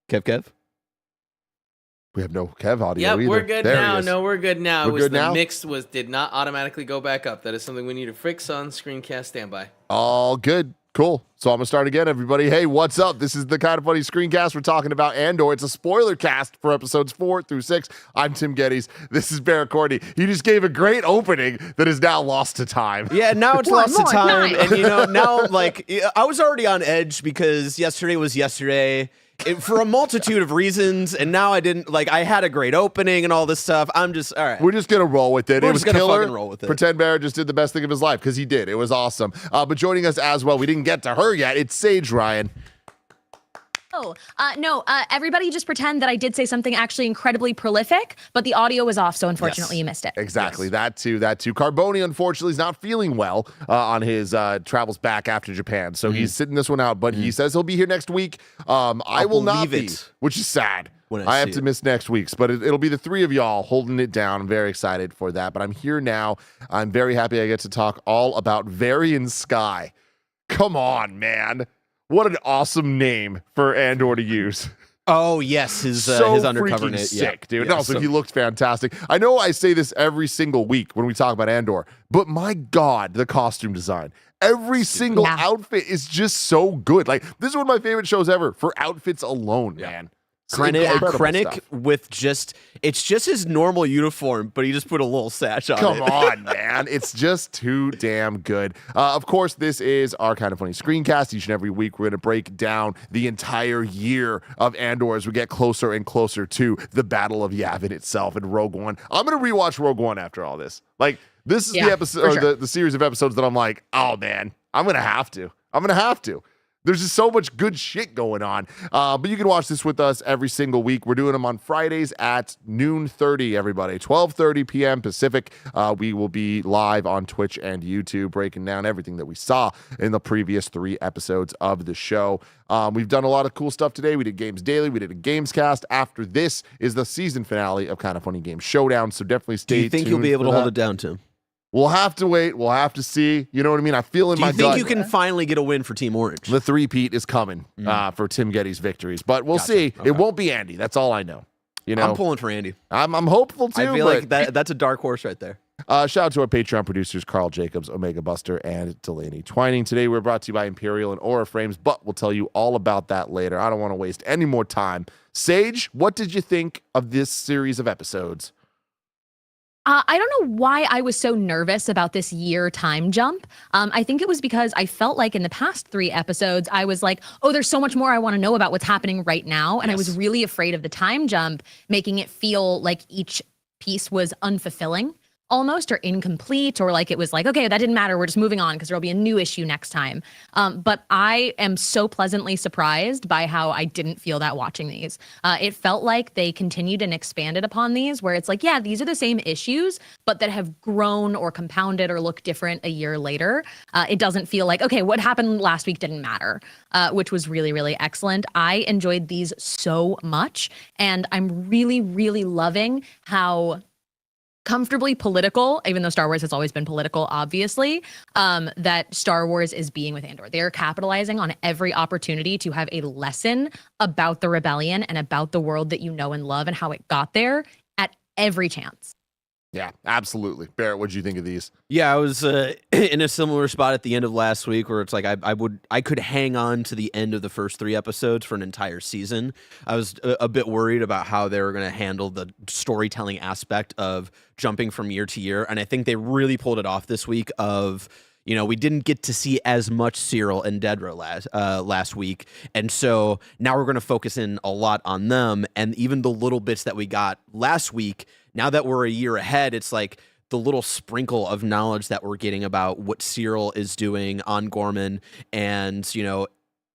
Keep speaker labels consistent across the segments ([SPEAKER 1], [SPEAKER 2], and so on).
[SPEAKER 1] Kev?
[SPEAKER 2] We have no Kev audio
[SPEAKER 3] Yep,
[SPEAKER 2] either.
[SPEAKER 3] we're good
[SPEAKER 2] There
[SPEAKER 3] now.
[SPEAKER 2] he is.
[SPEAKER 3] No, we're good now.
[SPEAKER 2] We're
[SPEAKER 3] It was
[SPEAKER 2] good
[SPEAKER 3] the
[SPEAKER 2] now?
[SPEAKER 3] mix did not automatically go back up. That is something we need to fix on Screencast Standby.
[SPEAKER 2] All good. Cool. So I'm going to start again, everybody. Hey, what's up? This is the Kind of Funny Screencast. We're talking about Andor. It's a spoiler cast for episodes 4 through 6. I'm Tim Geddes. This is Barrett Courtney. He just gave a great opening that is now lost to time.
[SPEAKER 1] Yeah, now it's lost to time.
[SPEAKER 4] Nice.
[SPEAKER 1] And, now, I was already on edge because yesterday was yesterday. For a multitude of reasons, and now I didn't, I had a great opening and all this stuff. I'm just, all right.
[SPEAKER 2] We're just going to roll with it.
[SPEAKER 1] We're
[SPEAKER 2] It was
[SPEAKER 1] just gonna
[SPEAKER 2] killer.
[SPEAKER 1] fucking roll with it.
[SPEAKER 2] Pretend Barrett just did the best thing of his life, because he did. It was awesome. But joining us as well, we didn't get to her yet. It's Saige, Ryan.
[SPEAKER 4] No, everybody just pretend that I did say something actually incredibly prolific, but the audio was off, so unfortunately you missed it.
[SPEAKER 2] Exactly.
[SPEAKER 1] Yes.
[SPEAKER 2] That too. Carboni, unfortunately, is not feeling well on his travels back after Japan. So he's sitting this one out, but he says he'll be here next week. I will not be, which is sad. I have to miss next week's, but it'll be the three of y'all holding it down. I'm very excited for that, but I'm here now. I'm very happy I get to talk all about Varian Sky. Come on, man. What an awesome name for Andor to use.
[SPEAKER 1] Oh, yes, his undercover name.
[SPEAKER 2] Sick, dude.
[SPEAKER 1] Yeah,
[SPEAKER 2] And also, he looked fantastic. I know I say this every single week when we talk about Andor, but my God, the costume design. Every single outfit is just so good. This is one of my favorite shows ever for outfits alone, man.
[SPEAKER 1] Krennic with it's just his normal uniform, but he just put a little sash on it.
[SPEAKER 2] Come on, man. It's just too damn good. Of course, this is our Kind of Funny Screencast. Each and every week, we're going to break down the entire year of Andor as we get closer and closer to the Battle of Yavin itself and Rogue One. I'm going to rewatch Rogue One after all this. This is the episode, or the series of episodes that I'm like, oh, man, I'm going to have to. There's just so much good shit going on. But you can watch this with us every single week. We're doing them on Fridays at noon 30, everybody. 12:30 p.m. Pacific. We will be live on Twitch and YouTube breaking down everything that we saw in the previous 3 episodes of the show. We've done a lot of cool stuff today. We did Games Daily. We did a Games Cast. After this is the season finale of Kind of Funny Game Showdown, so definitely stay tuned.
[SPEAKER 1] Do you think you'll be able to hold it down, Tim?
[SPEAKER 2] We'll have to wait. We'll have to see. You know what I mean? I feel in my gut.
[SPEAKER 1] Do you think you can finally get a win for Team Orange?
[SPEAKER 2] The three-peat is coming for Tim Getty's victories. But we'll see. Okay. It won't be Andy. That's all I know.
[SPEAKER 1] I'm pulling for Andy.
[SPEAKER 2] I'm hopeful, too.
[SPEAKER 1] I feel like that's a dark horse right there.
[SPEAKER 2] Shout out to our Patreon producers, Carl Jacobs, Omega Buster, and Delaney Twining. Today, we're brought to you by Imperial and Aura Frames, but we'll tell you all about that later. I don't want to waste any more time. Saige, what did you think of this series of episodes?
[SPEAKER 4] I don't know why I was so nervous about this year time jump. I think it was because I felt like in the past 3 episodes, I was like, oh, there's so much more I want to know about what's happening right now. And I was really afraid of the time jump, making it feel like each piece was unfulfilling almost, or incomplete, or like it was like, okay, that didn't matter. We're just moving on because there'll be a new issue next time. But I am so pleasantly surprised by how I didn't feel that watching these. It felt like they continued and expanded upon these, where it's like, yeah, these are the same issues, but that have grown or compounded or look different a year later. It doesn't feel like, okay, what happened last week didn't matter, which was really, really excellent. I enjoyed these so much, and I'm really, really loving how comfortably political, even though Star Wars has always been political, obviously, that Star Wars is being with Andor. They are capitalizing on every opportunity to have a lesson about the rebellion and about the world that you know and love and how it got there at every chance.
[SPEAKER 2] Yeah, absolutely. Barrett, what did you think of these?
[SPEAKER 1] Yeah, I was in a similar spot at the end of last week where it's like I could hang on to the end of the first 3 episodes for an entire season. I was a bit worried about how they were going to handle the storytelling aspect of jumping from year to year, and I think they really pulled it off this week. We didn't get to see as much Cyril and Dedra last week, and so now we're going to focus in a lot on them, and even the little bits that we got last week. Now that we're a year ahead, it's like the little sprinkle of knowledge that we're getting about what Cyril is doing on Gorman, and him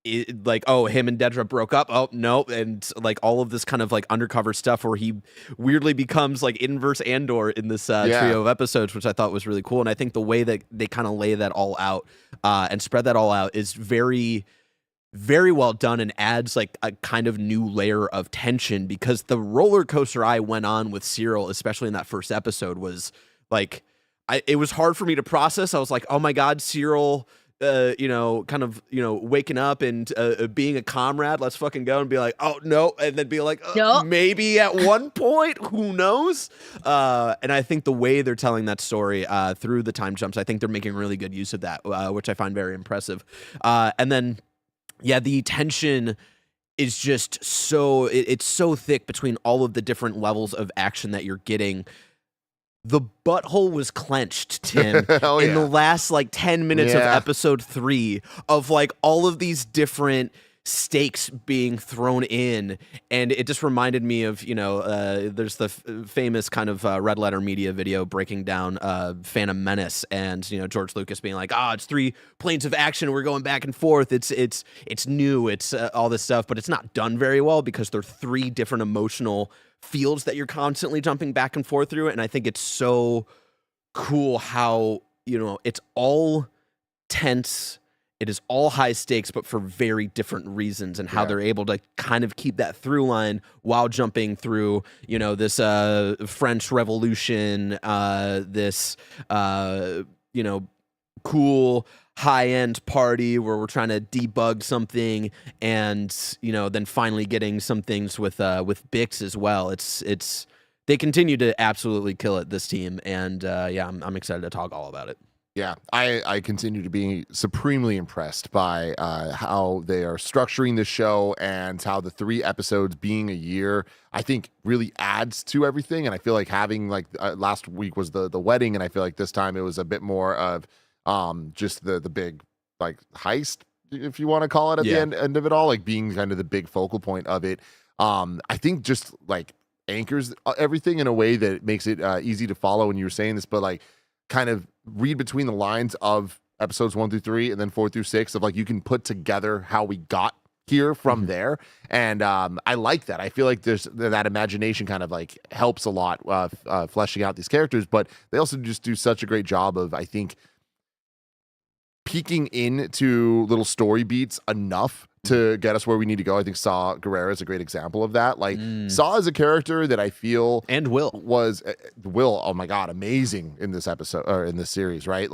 [SPEAKER 1] and Dedra broke up. Oh no, and like all of this kind of like undercover stuff where he weirdly becomes like inverse Andor in this trio of episodes, which I thought was really cool. And I think the way that they kind of lay that all out and spread that all out is very, very well done, and adds like a kind of new layer of tension, because the roller coaster I went on with Cyril, especially in that first episode, was like, it was hard for me to process. I was like, oh my God, Cyril kind of, waking up and being a comrade. Let's fucking go, and be like, oh no, and then be like,
[SPEAKER 4] No.
[SPEAKER 1] maybe at one point, who knows? And I think the way they're telling that story through the time jumps, I think they're making really good use of that, which I find very impressive. And then, yeah, the tension is just it's so thick between all of the different levels of action that you're getting. The butthole was clenched, Tim, in the last 10 minutes of episode 3 of all of these different stakes being thrown in. And it just reminded me of, there's the famous kind of Red Letter Media video breaking down Phantom Menace, and, George Lucas being like, it's 3 planes of action. We're going back and forth. It's new. It's all this stuff, but it's not done very well because they're 3 different emotional fields that you're constantly jumping back and forth through. And I think it's so cool how, it's all tense. It is all high stakes, but for very different reasons, and how they're able to kind of keep that through line while jumping through, this French Revolution, this, cool high-end party where we're trying to debug something, and then finally getting some things with Bix as well. It's they continue to absolutely kill it, this team, and I'm excited to talk all about it.
[SPEAKER 2] Yeah, I continue to be supremely impressed by how they are structuring the show, and how the 3 episodes being a year, I think, really adds to everything. And I feel like having last week was the wedding, and I feel like this time it was a bit more of just the big heist, if you want to call it, at the end of it all, being kind of the big focal point of it. I think just anchors everything in a way that makes it easy to follow. And you were saying this, but kind of read between the lines of episodes 1 through 3 and then 4 through 6 of you can put together how we got here from there. And I like that. I feel like there's that imagination kind of helps a lot fleshing out these characters, but they also just do such a great job of, I think, peeking into little story beats enough to get us where we need to go. I think Saw Gerrera is a great example of that. Saw is a character that I feel was oh my god, amazing in this episode, or in this series, right?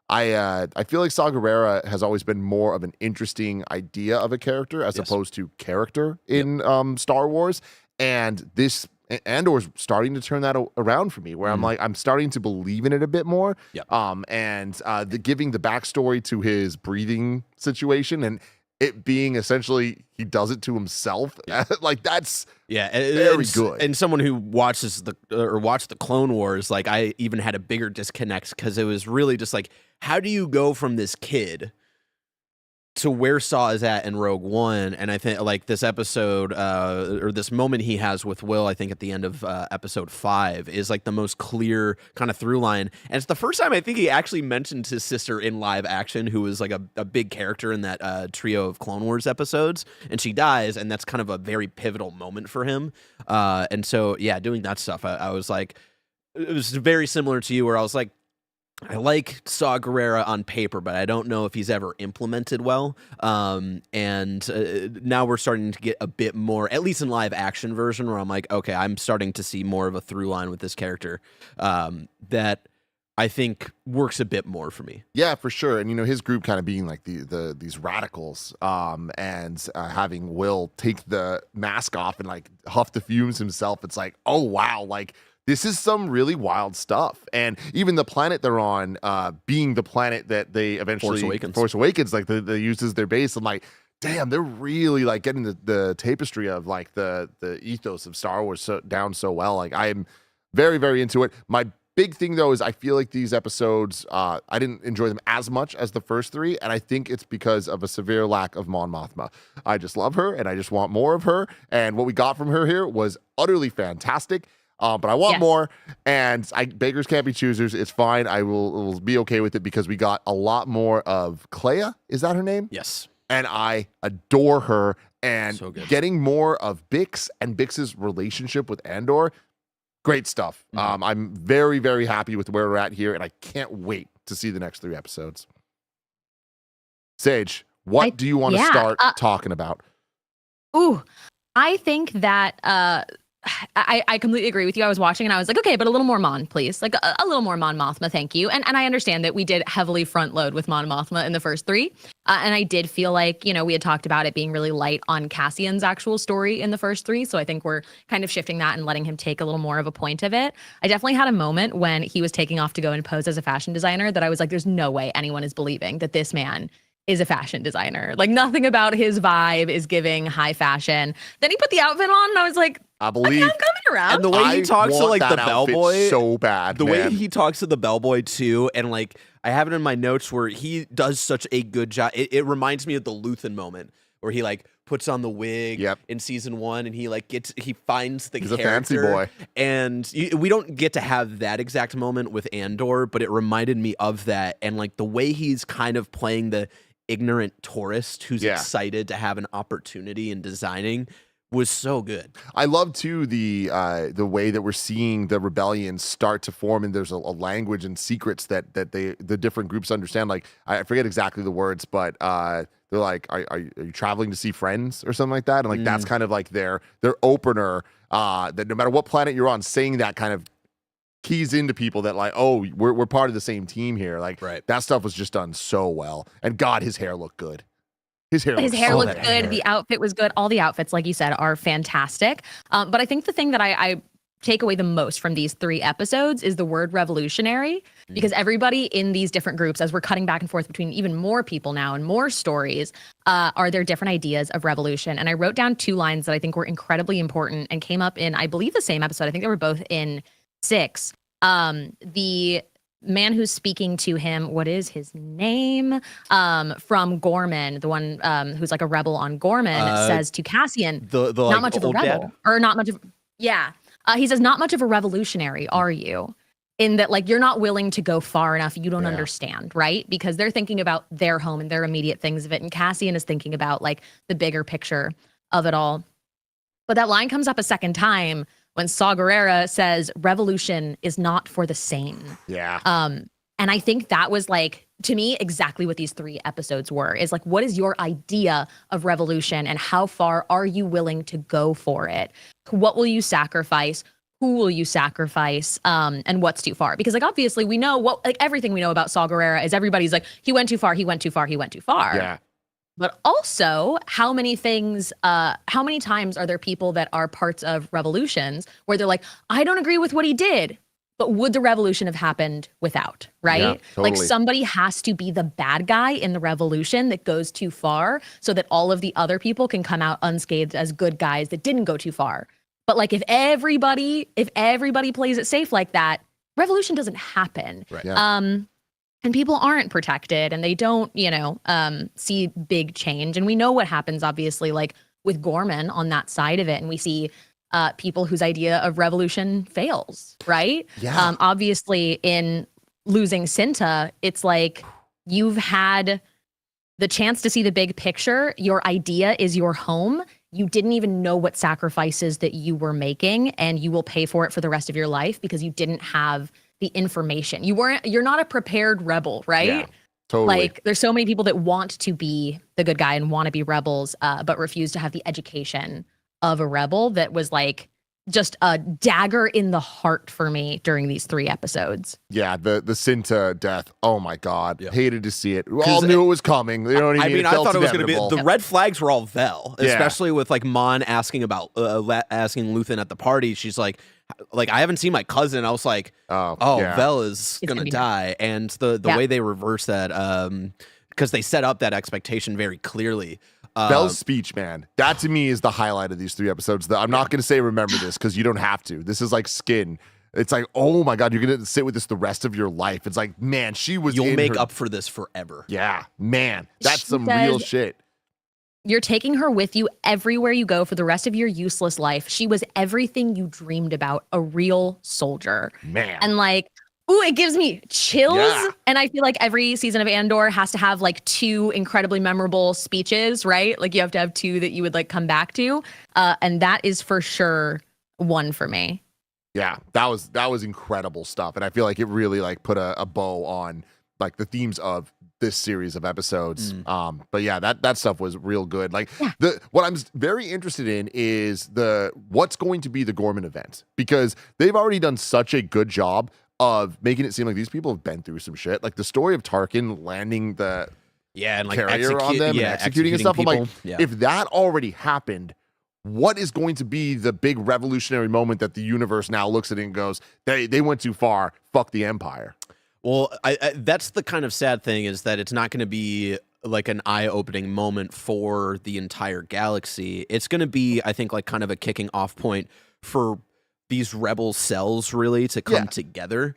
[SPEAKER 2] I feel like Saw Gerrera has always been more of an interesting idea of a character as opposed to character in Star Wars, and this Andor's starting to turn that around for me, where I'm starting to believe in it a bit more. And giving the backstory to his breathing situation, and it being essentially he does it to himself. That's very good.
[SPEAKER 1] And someone who watches watched the Clone Wars, I even had a bigger disconnect, because it was really just how do you go from this kid to where Saw is at in Rogue One? And I think this episode, or this moment he has with Will, I think at the end of episode 5, is the most clear kind of through line. And it's the first time I think he actually mentioned his sister in live action, who was a big character in that trio of Clone Wars episodes, and she dies, and that's kind of a very pivotal moment for him. And so doing that stuff, I was it was very similar to you, where I was I like Saw Gerrera on paper, but I don't know if he's ever implemented well. And now we're starting to get a bit more, at least in live action version, where I'm okay, I'm starting to see more of a through line with this character that I think works a bit more for me.
[SPEAKER 2] Yeah, for sure. And his group kind of being these radicals, and having Will take the mask off and huff the fumes himself. It's oh wow, this is some really wild stuff. And even the planet they're on, being the planet that they eventually Force Awakens they use as their base. I'm damn, they're really getting the tapestry of the ethos of Star Wars down so well. I am very, very into it. My big thing though is I feel like these episodes, I didn't enjoy them as much as the first 3, and I think it's because of a severe lack of Mon Mothma. I just love her, and I just want more of her, and what we got from her here was utterly fantastic. But I want more, and beggars can't be choosers. It's fine. I will be okay with it, because we got a lot more of Clea. Is that her name?
[SPEAKER 1] Yes.
[SPEAKER 2] And I adore her. And
[SPEAKER 1] so
[SPEAKER 2] getting more of Bix and Bix's relationship with Andor, great stuff. I'm very, very happy with where we're at here, and I can't wait to see the next 3 episodes. Saige, what do you want to start talking about?
[SPEAKER 4] Ooh, I think that I completely agree with you. I was watching and I was like, okay, but a little more Mon, please. Like a little more Mon Mothma, thank you. And I understand that we did heavily front load with Mon Mothma in the first three. And I did feel like, we had talked about it being really light on Cassian's actual story in the first three. So I think we're kind of shifting that and letting him take a little more of a point of it. I definitely had a moment when he was taking off to go and pose as a fashion designer that I was like, there's no way anyone is believing that this man is a fashion designer. Like nothing about his vibe is giving high fashion. Then he put the outfit on and I was like,
[SPEAKER 2] I believe
[SPEAKER 4] I'm coming around.
[SPEAKER 1] And the way he talks to like the bellboy,
[SPEAKER 2] so bad.
[SPEAKER 1] The way he talks to the bellboy too, and like I have it in my notes where he does such a good job. It reminds me of the Luthen moment where he like puts on the wig in season 1 and he like he finds the character.
[SPEAKER 2] He's a fancy boy.
[SPEAKER 1] And we don't get to have that exact moment with Andor, but it reminded me of that. And like the way he's kind of playing the ignorant tourist who's excited to have an opportunity in designing was so good.
[SPEAKER 2] I love too the way that we're seeing the rebellion start to form, and there's a language and secrets that the different groups understand. Like I forget exactly the words, but they're like, are you traveling to see friends or something like that? And like that's kind of like their opener. That no matter what planet you're on, saying that kind of keys into people that like, oh, we're part of the same team here. Like that stuff was just done so well. And God, his hair looked good. His hair
[SPEAKER 4] looked good. The outfit was good. All the outfits, like you said, are fantastic. But I think the thing that I take away the most from these 3 episodes is the word revolutionary, because everybody in these different groups, as we're cutting back and forth between even more people now and more stories, are there different ideas of revolution. And I wrote down 2 lines that I think were incredibly important and came up in, I believe, the same episode. I think they were both in 6. The man who's speaking to him, what is his name? From Gorman, the one who's like a rebel on Gorman, says to Cassian,
[SPEAKER 1] the
[SPEAKER 4] not
[SPEAKER 1] like,
[SPEAKER 4] much of a
[SPEAKER 1] old
[SPEAKER 4] rebel.
[SPEAKER 1] dad?
[SPEAKER 4] Or not much of, he says, not much of a revolutionary, are you? In that, like, you're not willing to go far enough. You don't understand, right? Because they're thinking about their home and their immediate things of it. And Cassian is thinking about, like, the bigger picture of it all. But that line comes up a second time when Saw Gerrera says, revolution is not for the sane.
[SPEAKER 2] Yeah.
[SPEAKER 4] And I think that was, like, to me, exactly what these 3 episodes were, is like, what is your idea of revolution and how far are you willing to go for it? What will you sacrifice? Who will you sacrifice? And what's too far? Because, like, obviously we know everything we know about Saw Gerrera is everybody's like, he went too far, he went too far, he went too far.
[SPEAKER 2] Yeah.
[SPEAKER 4] But also, how many times are there people that are parts of revolutions where they're like, I don't agree with what he did, but would the revolution have happened without, right?
[SPEAKER 2] Yeah, totally.
[SPEAKER 4] Like somebody has to be the bad guy in the revolution that goes too far so that all of the other people can come out unscathed as good guys that didn't go too far. But like if everybody plays it safe like that, revolution doesn't happen.
[SPEAKER 1] Right.
[SPEAKER 2] Yeah.
[SPEAKER 4] And people aren't protected and they don't, see big change. And we know what happens, obviously, like with Gorman on that side of it. And we see people whose idea of revolution fails, right?
[SPEAKER 2] Yeah.
[SPEAKER 4] Obviously, in losing Cinta, it's like you've had the chance to see the big picture. Your idea is your home. You didn't even know what sacrifices that you were making, and you will pay for it for the rest of your life because you didn't have the information. You're not a prepared rebel, right?
[SPEAKER 2] Yeah, totally.
[SPEAKER 4] Like there's so many people that want to be the good guy and want to be rebels, but refuse to have the education of a rebel. That was like just a dagger in the heart for me during these 3 episodes.
[SPEAKER 2] Yeah, the Cinta death. Oh my God,
[SPEAKER 1] Yeah.
[SPEAKER 2] hated to see it. We all knew it was coming. You know what I mean?
[SPEAKER 1] I thought it was going to be the red flags were all Vel,
[SPEAKER 2] Yeah.
[SPEAKER 1] especially with like Mon asking about asking Luthen at the party. She's like I haven't seen my cousin. I was like,
[SPEAKER 2] yeah.
[SPEAKER 1] Vel is gonna die, and the way they reverse that, because they set up that expectation very clearly.
[SPEAKER 2] Vel's speech, man, that to me is the highlight of these 3 episodes. I'm not going to say remember this because you don't have to. This is like skin. It's like, oh my God, you're going to sit with this the rest of your life. It's like, man, she was.
[SPEAKER 1] You'll make up for this forever.
[SPEAKER 2] Yeah, man, that's
[SPEAKER 4] She
[SPEAKER 2] some
[SPEAKER 4] says-
[SPEAKER 2] real shit.
[SPEAKER 4] You're taking her with you everywhere you go for the rest of your useless life. She was everything you dreamed about, a real soldier.
[SPEAKER 2] Man.
[SPEAKER 4] And like, ooh, it gives me chills.
[SPEAKER 2] Yeah.
[SPEAKER 4] And I feel like every season of Andor has to have like 2 incredibly memorable speeches, right? Like you have to have 2 that you would like come back to. And that is for sure one for me.
[SPEAKER 2] Yeah, that was incredible stuff. And I feel like it really like put a bow on like the themes of this series of episodes. But yeah, that stuff was real good. Like what I'm very interested in is what's going to be the Gorman event, because they've already done such a good job of making it seem like these people have been through some shit. Like the story of Tarkin landing the
[SPEAKER 1] and like
[SPEAKER 2] carrier on them and executing and stuff. I'm like, if that already happened, what is going to be the big revolutionary moment that the universe now looks at it and goes, they went too far, fuck the Empire?
[SPEAKER 1] Well, I that's the kind of sad thing, is that it's not going to be like an eye-opening moment for the entire galaxy. It's going to be, I think, like kind of a kicking off point for these rebel cells really to come together.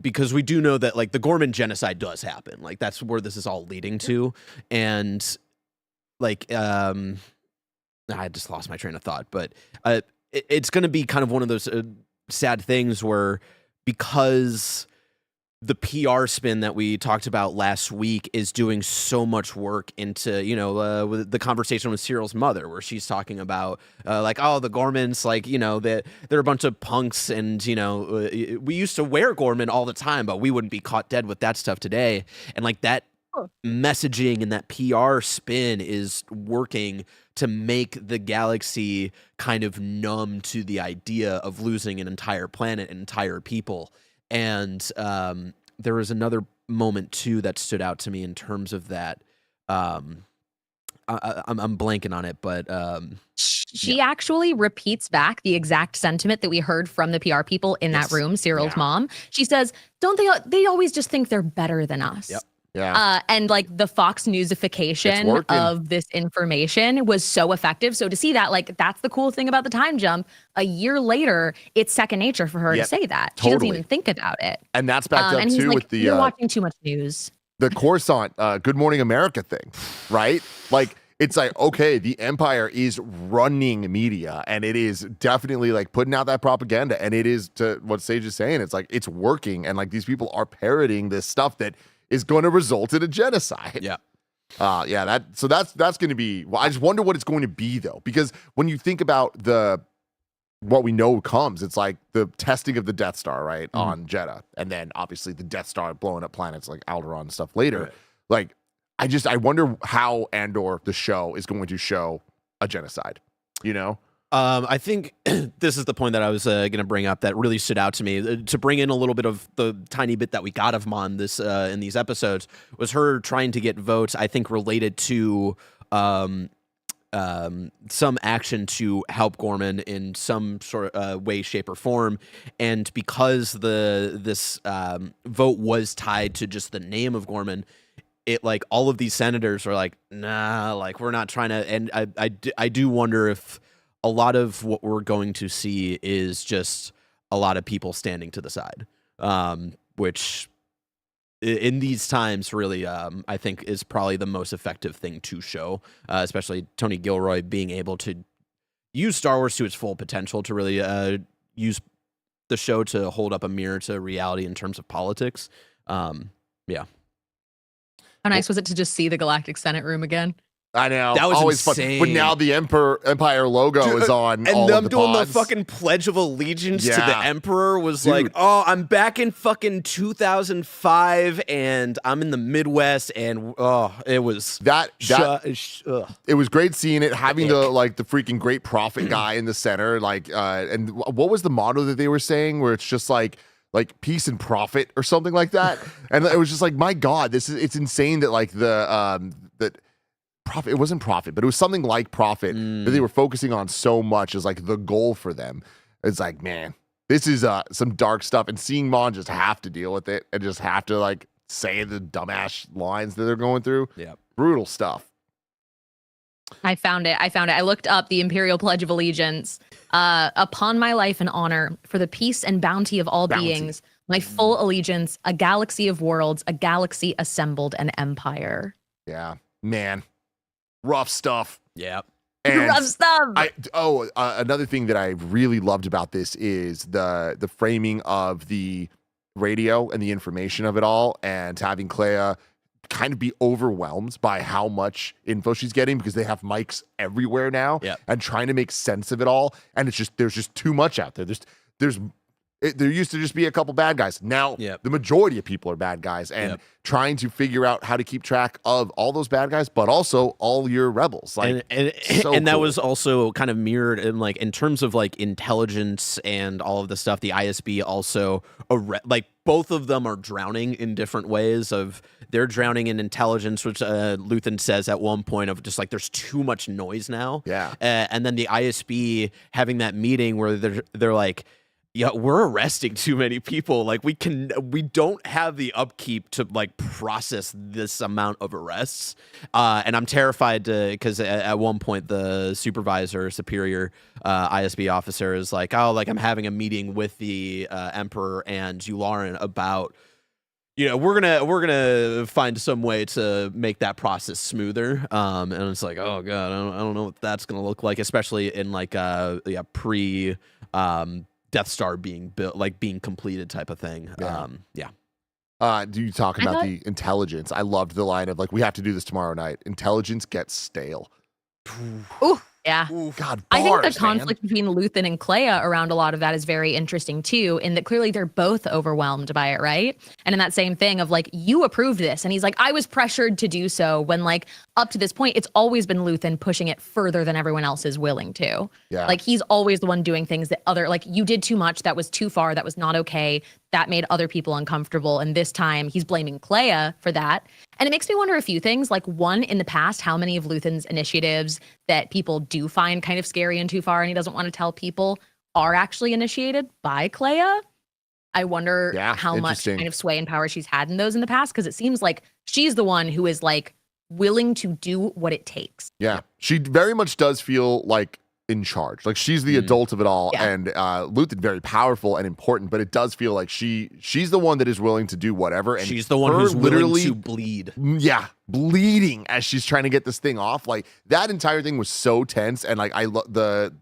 [SPEAKER 1] Because we do know that like the Gorman genocide does happen. Like that's where this is all leading to. And like, I just lost my train of thought, but it's going to be kind of one of those sad things where, because the PR spin that we talked about last week is doing so much work into, with the conversation with Cyril's mother, where she's talking about like, oh, the Gormans, like, that they're a bunch of punks, and, we used to wear Gorman all the time, but we wouldn't be caught dead with that stuff today. And like that messaging and that PR spin is working to make the galaxy kind of numb to the idea of losing an entire planet and entire people. And there was another moment too that stood out to me in terms of that. I'm blanking on it, but
[SPEAKER 4] she actually repeats back the exact sentiment that we heard from the PR people in that room. Cyril's mom. She says, "Don't they always just think they're better than us?"
[SPEAKER 2] Yep. Yeah.
[SPEAKER 4] And like the Fox Newsification of this information was so effective. So to see that, like, that's the cool thing about the time jump. A year later, it's second nature for her to say that. She doesn't even think about it.
[SPEAKER 2] And that's backed up too, like, with the
[SPEAKER 4] you're watching too much news.
[SPEAKER 2] The Coruscant Good Morning America thing, right? Like, it's like, okay, the Empire is running media, and it is definitely like putting out that propaganda. And it is, to what Saige is saying, it's like it's working, and like these people are parroting this stuff that is going to result in a genocide.
[SPEAKER 1] Yeah.
[SPEAKER 2] That's going to be, well, I just wonder what it's going to be though, because when you think about what we know comes, it's like the testing of the Death Star, right, on Jeddah, and then obviously the Death Star blowing up planets like Alderaan and stuff later.
[SPEAKER 1] Right.
[SPEAKER 2] Like, I wonder how Andor, the show, is going to show a genocide,
[SPEAKER 1] I think this is the point that I was going to bring up that really stood out to me. To bring in a little bit of the tiny bit that we got of Mon in these episodes was her trying to get votes, I think, related to some action to help Gorman in some sort of way, shape, or form. And because this vote was tied to just the name of Gorman, it like all of these senators are like, nah, like we're not trying to. And I do wonder if a lot of what we're going to see is just a lot of people standing to the side, which in these times really, I think is probably the most effective thing to show, especially Tony Gilroy being able to use Star Wars to its full potential to really use the show to hold up a mirror to reality in terms of politics. Yeah.
[SPEAKER 4] How nice was it to just see the Galactic Senate room again?
[SPEAKER 2] I know.
[SPEAKER 1] That was
[SPEAKER 2] always
[SPEAKER 1] insane.
[SPEAKER 2] Fun. But now the Empire logo is on,
[SPEAKER 1] and
[SPEAKER 2] all
[SPEAKER 1] them
[SPEAKER 2] of the
[SPEAKER 1] doing
[SPEAKER 2] pods.
[SPEAKER 1] the fucking Pledge of Allegiance to the Emperor was like, oh, I'm back in fucking 2005, and I'm in the Midwest, and it was
[SPEAKER 2] it was great seeing it, having the freaking great prophet guy in the center, and what was the motto that they were saying, where it's just like peace and profit or something like that, and it was just like, my God, it's insane that like that profit, it wasn't profit, but it was something like profit that they were focusing on so much as like the goal for them. It's like, man, this is some dark stuff, and seeing Mon just have to deal with it and just have to like say the dumbass lines that they're going through.
[SPEAKER 1] Yeah,
[SPEAKER 2] brutal stuff.
[SPEAKER 4] I found it. I looked up the Imperial Pledge of Allegiance. Upon my life and honor, for the peace and bounty of all beings, my full allegiance, a galaxy of worlds, a galaxy assembled, an empire.
[SPEAKER 2] Yeah, man. Rough stuff.
[SPEAKER 1] Yeah.
[SPEAKER 2] And
[SPEAKER 4] rough stuff.
[SPEAKER 2] Another thing that I really loved about this is the framing of the radio and the information of it all, and having Clea kind of be overwhelmed by how much info she's getting, because they have mics everywhere now, and trying to make sense of it all. And it's just, there's just too much out there. There's There used to just be a couple bad guys. Now the majority of people are bad guys, and trying to figure out how to keep track of all those bad guys, but also all your rebels. Like,
[SPEAKER 1] and that was also kind of mirrored in like in terms of like intelligence and all of the stuff. The ISB also like both of them are drowning in different ways. They're drowning in intelligence, which Luthen says at one point of just like there's too much noise now.
[SPEAKER 2] Yeah,
[SPEAKER 1] and then the ISB having that meeting where they're like, yeah, we're arresting too many people. Like we don't have the upkeep to like process this amount of arrests. And I'm terrified because at one point the superior ISB officer is like, oh, like I'm having a meeting with the Emperor and Yularen about, we're gonna find some way to make that process smoother. And it's like, oh god, I don't know what that's gonna look like, especially in like pre Death Star being built, like being completed type of thing.
[SPEAKER 2] Do you talk about the intelligence? I loved the line of like, we have to do this tomorrow night. Intelligence gets stale.
[SPEAKER 4] Ooh, yeah.
[SPEAKER 2] Ooh, God,
[SPEAKER 4] I think the
[SPEAKER 2] bars,
[SPEAKER 4] conflict between Luthen and Clea around a lot of that is very interesting too, in that clearly they're both overwhelmed by it, right? And in that same thing of like, you approved this, and he's like, I was pressured to do so, when like up to this point, it's always been Luthen pushing it further than everyone else is willing to.
[SPEAKER 2] Yeah.
[SPEAKER 4] Like he's always the one doing things that like you did too much, that was too far, that was not okay, that made other people uncomfortable. And this time he's blaming Clea for that. And it makes me wonder a few things. Like one, in the past, how many of Luthen's initiatives that people do find kind of scary and too far and he doesn't want to tell people are actually initiated by Clea? I wonder how much kind of sway and power she's had in those in the past, because it seems like she's the one who is like willing to do what it takes.
[SPEAKER 2] Yeah, she very much does feel like in charge. Like she's the adult of it all, and Luthen very powerful and important, but it does feel like she's the one that is willing to do whatever, and
[SPEAKER 1] she's the one who's literally willing to bleed.
[SPEAKER 2] Yeah, bleeding as she's trying to get this thing off. Like that entire thing was so tense, and like I love the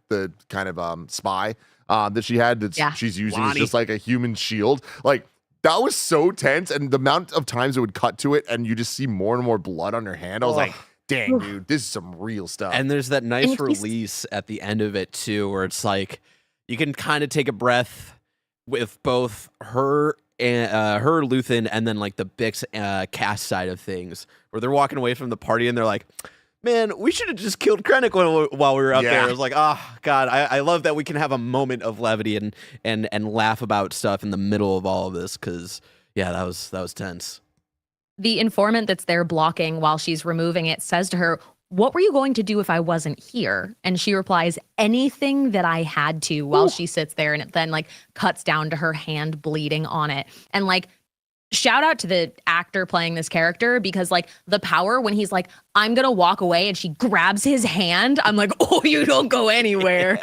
[SPEAKER 2] kind of spy that she had that she's using is just like a human shield. Like that was so tense, and the amount of times it would cut to it and you just see more and more blood on her hand. I was like, dang, dude, this is some real stuff.
[SPEAKER 1] And there's that nice release at the end of it too, where it's like you can kind of take a breath with both her and her Luthen, and then like the Bix cast side of things, where they're walking away from the party and they're like, man, we should have just killed Krennic while we were out there. It was like, oh god, I love that we can have a moment of levity and laugh about stuff in the middle of all of this, because that was tense.
[SPEAKER 4] The informant that's there blocking while she's removing it says to her, what were you going to do if I wasn't here? And she replies, anything that I had to, while she sits there, and it then like cuts down to her hand bleeding on it. And like, shout out to the actor playing this character, because like the power when he's like, I'm gonna walk away, and she grabs his hand, I'm like, oh, you don't go anywhere.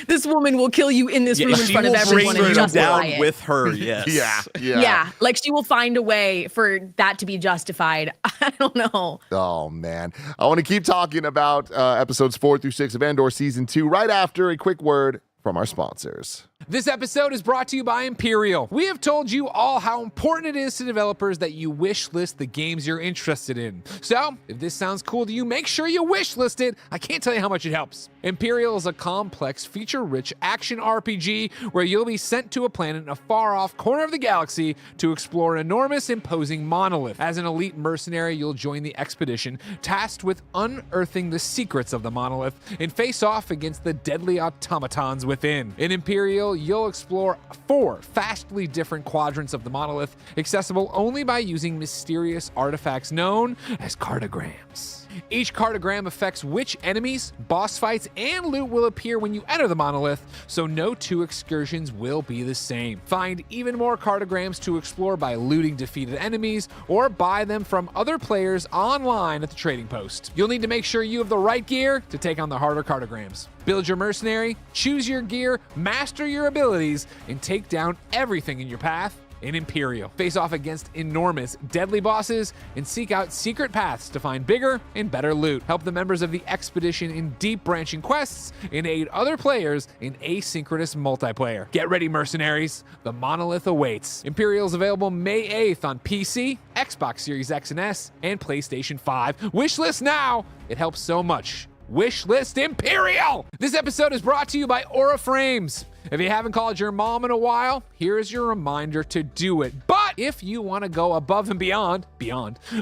[SPEAKER 4] This woman will kill you in this room in front of everyone and just
[SPEAKER 1] down with her. Yes.
[SPEAKER 4] Yeah, like she will find a way for that to be justified. I don't know.
[SPEAKER 2] Oh man, I want to keep talking about episodes 4 through 6 of Andor season 2 right after a quick word from our sponsors.
[SPEAKER 5] This episode is brought to you by Imperial. We have told you all how important it is to developers that you wish list the games you're interested in. So, if this sounds cool to you, make sure you wish list it. I can't tell you how much it helps. Imperial is a complex, feature-rich action RPG where you'll be sent to a planet in a far-off corner of the galaxy to explore an enormous, imposing monolith. As an elite mercenary, you'll join the expedition tasked with unearthing the secrets of the monolith and face off against the deadly automatons within. In Imperial, you'll explore 4 vastly different quadrants of the monolith, accessible only by using mysterious artifacts known as cartograms. Each cartogram affects which enemies, boss fights, and loot will appear when you enter the monolith, so no 2 excursions will be the same. Find even more cartograms to explore by looting defeated enemies, or buy them from other players online at the trading post. You'll need to make sure you have the right gear to take on the harder cartograms. Build your mercenary, choose your gear, master your abilities, and take down everything in your path in Imperial. Face off against enormous, deadly bosses, and seek out secret paths to find bigger and better loot. Help the members of the expedition in deep branching quests, and aid other players in asynchronous multiplayer. Get ready, mercenaries. The monolith awaits. Imperial is available May 8th on PC, Xbox Series X and S, and PlayStation 5. Wishlist now. It helps so much. Wishlist Empyreal! This episode is brought to you by Aura Frames. If you haven't called your mom in a while, here's your reminder to do it. But if you want to go above and beyond,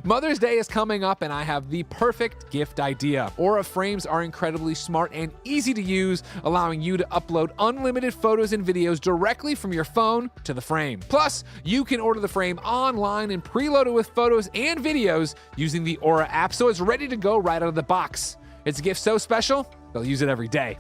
[SPEAKER 5] Mother's Day is coming up and I have the perfect gift idea. Aura frames are incredibly smart and easy to use, allowing you to upload unlimited photos and videos directly from your phone to the frame. Plus, you can order the frame online and preload it with photos and videos using the Aura app, so it's ready to go right out of the box. It's a gift so special, they'll use it every day.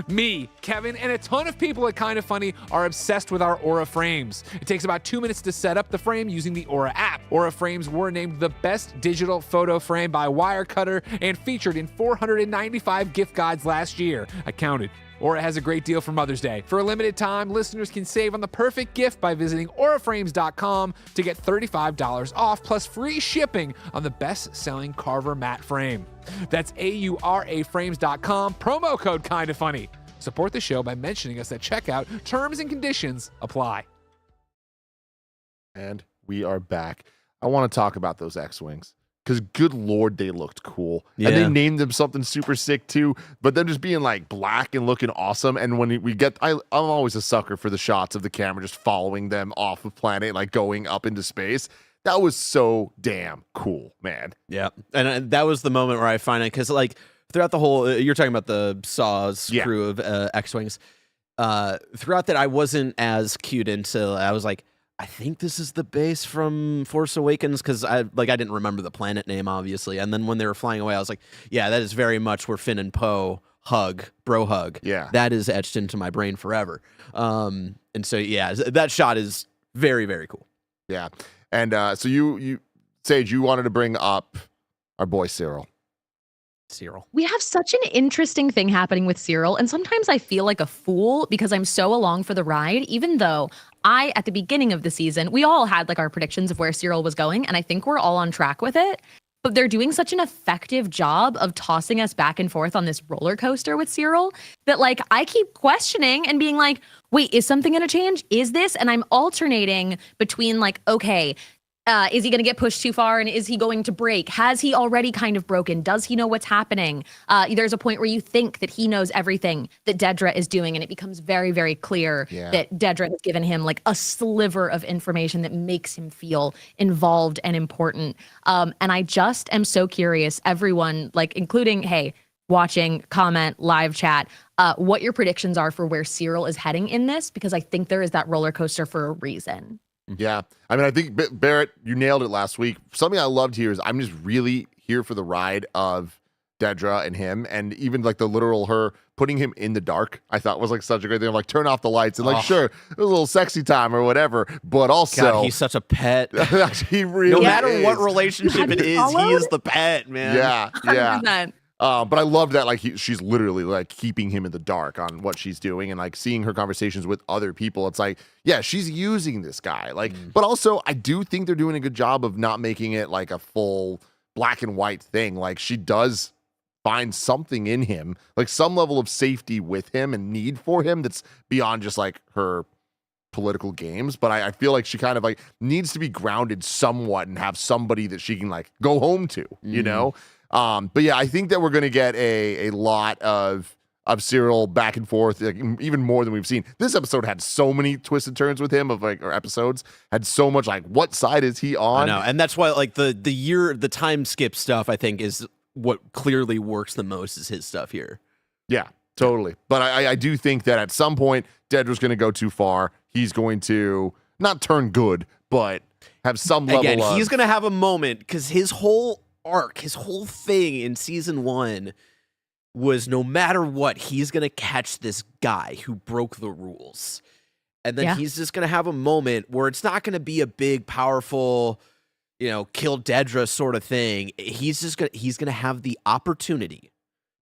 [SPEAKER 5] Me, Kevin, and a ton of people at Kinda Funny are obsessed with our Aura frames. It takes about 2 minutes to set up the frame using the Aura app. Aura frames were named the best digital photo frame by Wirecutter and featured in 495 gift guides last year. I counted. Aura has a great deal for Mother's Day. For a limited time, listeners can save on the perfect gift by visiting auraframes.com to get $35 off plus free shipping on the best-selling Carver matte frame. That's auraframes.com, promo code Kinda Funny. Support the show by mentioning us at checkout. Terms and conditions apply.
[SPEAKER 2] And we are back. I want to talk about those X-Wings. Because good Lord, they looked cool.
[SPEAKER 1] Yeah.
[SPEAKER 2] And they named them something super sick too. But them just being like black and looking awesome. And when we get, I'm always a sucker for the shots of the camera just following them off of planet, like going up into space. That was so damn cool, man.
[SPEAKER 1] Yeah. And that was the moment where I find it, because like throughout the whole, you're talking about the Saw's crew of X-Wings. Throughout that, I wasn't as cued into, I was like, I think this is the base from Force Awakens, because I didn't remember the planet name, obviously. And then when they were flying away, I was like, yeah, that is very much where Finn and Poe hug, bro hug.
[SPEAKER 2] Yeah.
[SPEAKER 1] That is etched into my brain forever. And so, yeah, that shot is very, very cool.
[SPEAKER 2] Yeah. And so you Saige, you wanted to bring up our boy Cyril.
[SPEAKER 4] We have such an interesting thing happening with Cyril, and sometimes I feel like a fool because I'm so along for the ride, even though at the beginning of the season, we all had like our predictions of where Cyril was going, and I think we're all on track with it. But they're doing such an effective job of tossing us back and forth on this roller coaster with Cyril that like I keep questioning and being like, wait, is something going to change? Is this? And I'm alternating between like, okay, is he going to get pushed too far and is he going to break? Has he already kind of broken? Does he know what's happening? There's a point where you think that he knows everything that Dedra is doing, and it becomes very, very clear that Dedra has given him like a sliver of information that makes him feel involved and important. And I just am so curious, everyone, like including, watching, comment, live chat, what your predictions are for where Cyril is heading in this, because I think there is that roller coaster for a reason.
[SPEAKER 2] Yeah. I mean, I think Barrett, you nailed it last week. Something I loved here is I'm just really here for the ride of Dedra and him, and even like the literal her putting him in the dark, I thought was like such a great thing. Like turn off the lights and like, sure, it was a little sexy time or whatever, but also
[SPEAKER 1] God, he's such a pet.
[SPEAKER 2] he really
[SPEAKER 1] no matter
[SPEAKER 2] is.
[SPEAKER 1] what relationship it is, he is the pet, man.
[SPEAKER 2] Yeah.
[SPEAKER 4] 100%.
[SPEAKER 2] But I love that like she's literally like keeping him in the dark on what she's doing, and like seeing her conversations with other people. It's like, yeah, she's using this guy. Like, but also I do think they're doing a good job of not making it like a full black and white thing. Like she does find something in him, like some level of safety with him and need for him that's beyond just like her political games. But I feel like she kind of like needs to be grounded somewhat and have somebody that she can like go home to, you know? But yeah, I think that we're going to get a lot of Cyril back and forth, like, even more than we've seen. This episode had so many twists and turns with him or episodes had so much like, what side is he on?
[SPEAKER 1] I know. And that's why like the time skip stuff, I think, is what clearly works the most is his stuff here.
[SPEAKER 2] Yeah, totally. But I do think that at some point, Dedra's going to go too far. He's going to not turn good, but have some level of...
[SPEAKER 1] he's going to have a moment, because his whole arc, his whole thing in season 1 was no matter what, he's going to catch this guy who broke the rules. And then he's just going to have a moment where it's not going to be a big, powerful, kill Dedra sort of thing. He's going to have the opportunity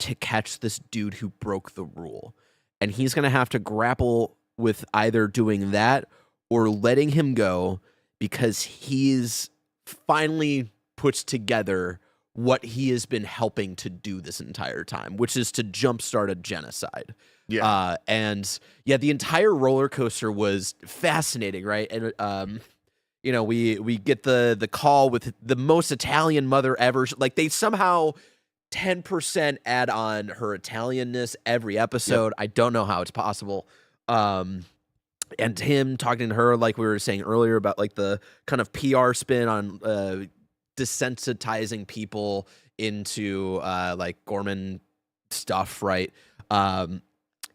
[SPEAKER 1] to catch this dude who broke the rule. And he's going to have to grapple with either doing that or letting him go, because he's finally puts together what he has been helping to do this entire time, which is to jumpstart a genocide.
[SPEAKER 2] Yeah.
[SPEAKER 1] The entire roller coaster was fascinating, right? And we get the call with the most Italian mother ever. Like they somehow 10% add on her Italianness every episode. Yep. I don't know how it's possible. And him talking to her, like we were saying earlier, about like the kind of PR spin on desensitizing people into like Gorman stuff, right?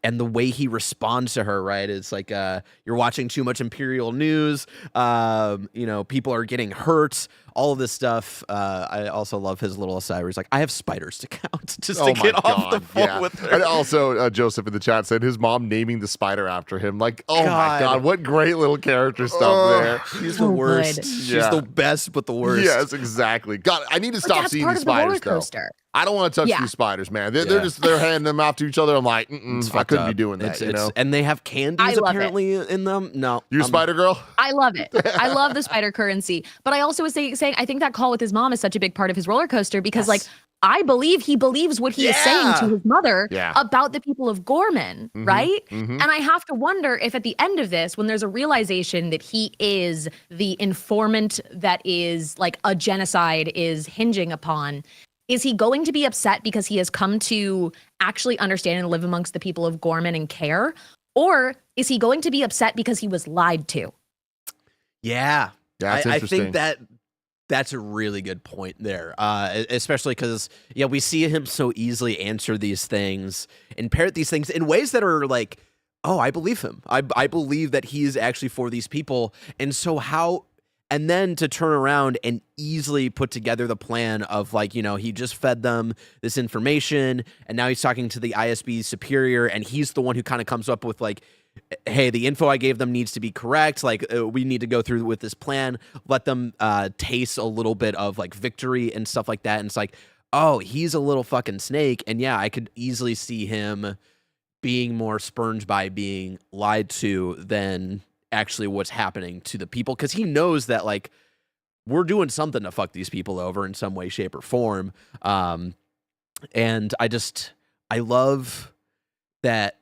[SPEAKER 1] And the way he responds to her, right? It's like, you're watching too much Imperial news. People are getting hurt. All of this stuff. I also love his little aside where he's like, I have spiders to count just to get off the phone with her.
[SPEAKER 2] And also, Joseph in the chat said his mom naming the spider after him. Like, oh my God, what great little character stuff there.
[SPEAKER 1] She's
[SPEAKER 4] So
[SPEAKER 1] the worst.
[SPEAKER 4] good.
[SPEAKER 1] She's the best, but the worst.
[SPEAKER 2] Yes, exactly. God, I need to stop
[SPEAKER 4] that's
[SPEAKER 2] seeing
[SPEAKER 4] part
[SPEAKER 2] these
[SPEAKER 4] of the roller
[SPEAKER 2] spiders, though.
[SPEAKER 4] coaster.
[SPEAKER 2] I don't want to touch these spiders, man. They're handing them off to each other. I'm like, I couldn't be doing that, you know?
[SPEAKER 1] And they have
[SPEAKER 4] I
[SPEAKER 1] candies
[SPEAKER 4] love
[SPEAKER 1] apparently in them. No.
[SPEAKER 2] You a spider girl?
[SPEAKER 4] I love it. I love the spider currency. But I also was saying I think that call with his mom is such a big part of his roller coaster because like I believe he believes what he is saying to his mother about the people of Gorman, right? And I have to wonder if at the end of this, when there's a realization that he is the informant that is like a genocide is hinging upon, is he going to be upset because he has come to actually understand and live amongst the people of Gorman and care? Or is he going to be upset because he was lied to?
[SPEAKER 1] Yeah.
[SPEAKER 2] That's
[SPEAKER 1] I
[SPEAKER 2] interesting.
[SPEAKER 1] think that's a really good point there, especially because, we see him so easily answer these things and parrot these things in ways that are like, oh, I believe him. I believe that he is actually for these people. And so and then to turn around and easily put together the plan of like, he just fed them this information and now he's talking to the ISB superior and he's the one who kind of comes up with like, hey, the info I gave them needs to be correct. Like, we need to go through with this plan, let them taste a little bit of like victory and stuff like that. And it's like, oh, he's a little fucking snake. And yeah, I could easily see him being more spurned by being lied to than actually what's happening to the people. Cause he knows that like we're doing something to fuck these people over in some way, shape or form. And I love that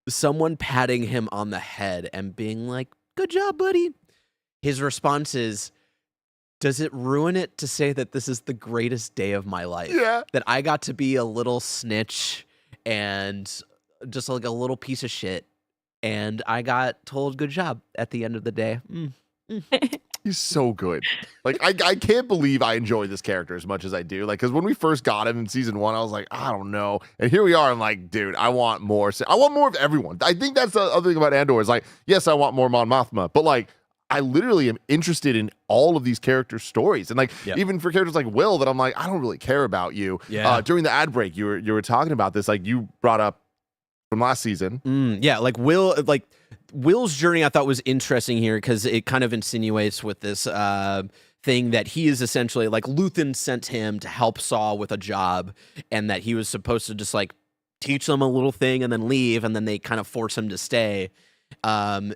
[SPEAKER 1] someone patting him on the head and being like, good job, buddy. His response is, does it ruin it to say that this is the greatest day of my life?
[SPEAKER 2] Yeah.
[SPEAKER 1] That I got to be a little snitch and just like a little piece of shit. And I got told good job at the end of the day.
[SPEAKER 2] He's so good. Like, I can't believe I enjoy this character as much as I do. Like, because when we first got him in season 1, I was like, I don't know. And here we are. I'm like, dude, I want more. I want more of everyone. I think that's the other thing about Andor is like, yes, I want more Mon Mothma, but like, I literally am interested in all of these characters' stories. And like, even for characters like Will, that I'm like, I don't really care about you.
[SPEAKER 1] Yeah.
[SPEAKER 2] During the ad break, you were talking about this. Like, you brought up from last season.
[SPEAKER 1] Like Will's journey I thought was interesting here because it kind of insinuates with this thing that he is essentially like Luthen sent him to help Saw with a job and that he was supposed to just like teach them a little thing and then leave and then they kind of force him to stay. And